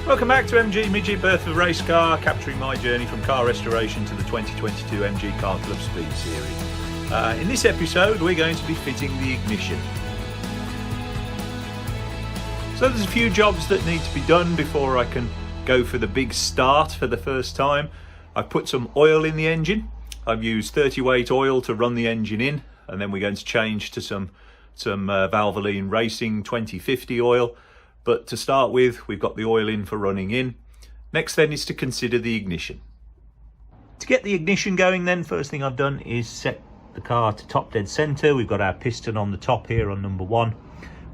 Welcome back to MG Midget, birth of Racecar, capturing my journey from car restoration to the 2022 MG Car Club Speed Series. In this episode we're going to be fitting the ignition. So there's a few jobs that need to be done before I can go for the big start for the first time. I've put some oil in the engine. I've used 30 weight oil to run the engine in, and then we're going to change to some Valvoline Racing 2050 oil. But to start with, we've got the oil in for running in. Next then is to consider the ignition. To get the ignition going then, first thing I've done is set the car to top dead center. We've got our piston on the top here on number 1.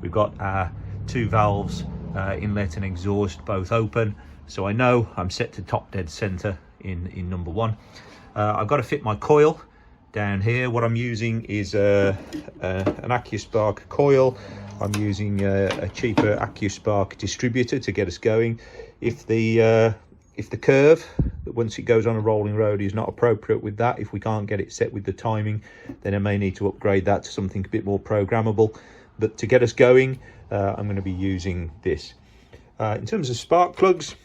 We've got our 2 valves, inlet and exhaust, both open. So I know I'm set to top dead center in number 1. I've got to fit my coil down here. What I'm using is an AccuSpark coil. I'm using a cheaper AccuSpark distributor to get us going. If the curve, once it goes on a rolling road, is not appropriate with that, if we can't get it set with the timing, then I may need to upgrade that to something a bit more programmable. But to get us going, I'm going to be using this. In terms of spark plugs,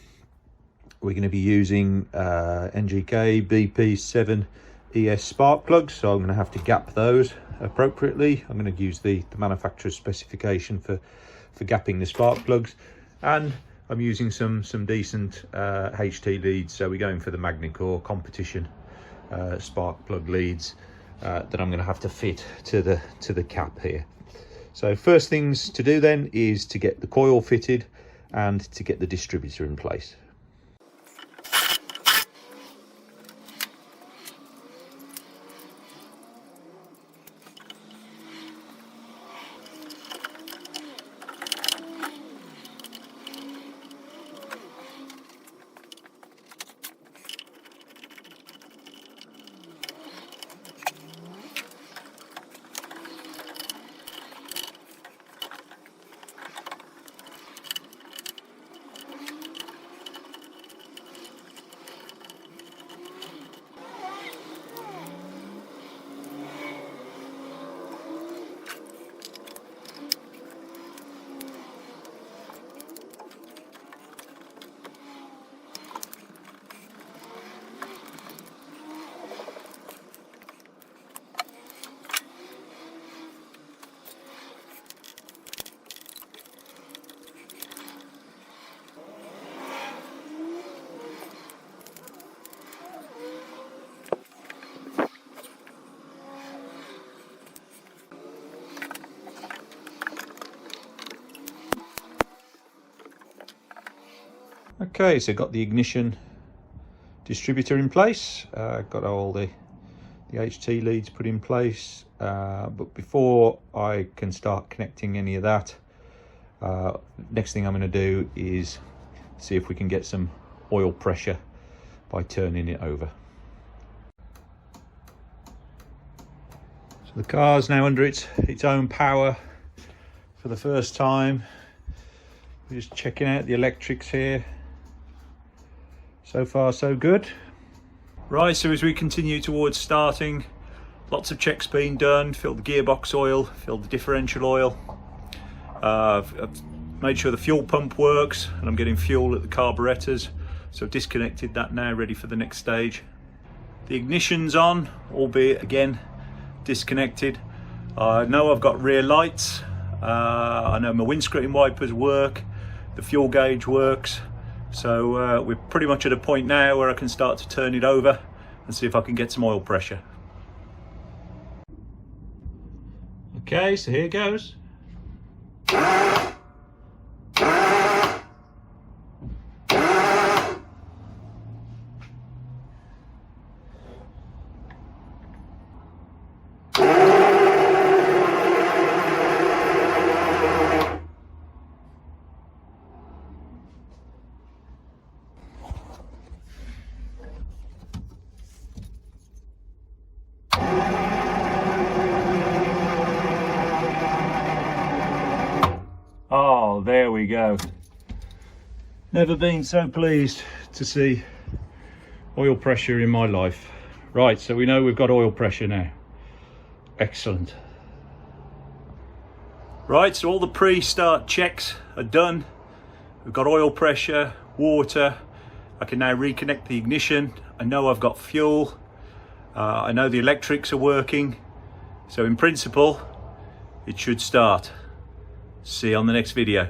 we're going to be using NGK BP7 ES spark plugs, so I'm going to have to gap those appropriately. I'm going to use the manufacturer's specification for gapping the spark plugs, and I'm using some decent HT leads, so we're going for the Magnicor competition spark plug leads that I'm going to have to fit to the cap here. So first things to do then is to get the coil fitted and to get the distributor in place. Okay, so got the ignition distributor in place, got all the HT leads put in place, but before I can start connecting any of that, next thing I'm going to do is see if we can get some oil pressure by turning it over. So the car's now under its own power for the first time. We're just checking out the electrics here. So far so good. Right, so as we continue towards starting, lots of checks being done. Filled the gearbox oil, filled the differential oil. I've made sure the fuel pump works and I'm getting fuel at the carburetors. So I've disconnected that now, ready for the next stage. The ignition's on, albeit again disconnected. I know I've got rear lights. I know my windscreen wipers work. The fuel gauge works. So we're pretty much at a point now where I can start to turn it over and see if I can get some oil pressure. Okay, so here goes. Oh, there we go. Never been so pleased to see oil pressure in my life. Right, so we know we've got oil pressure now. Excellent. Right, so all the pre-start checks are done. We've got oil pressure, water. I can now reconnect the ignition. I know I've got fuel. I know the electrics are working. So in principle, it should start. See you on the next video.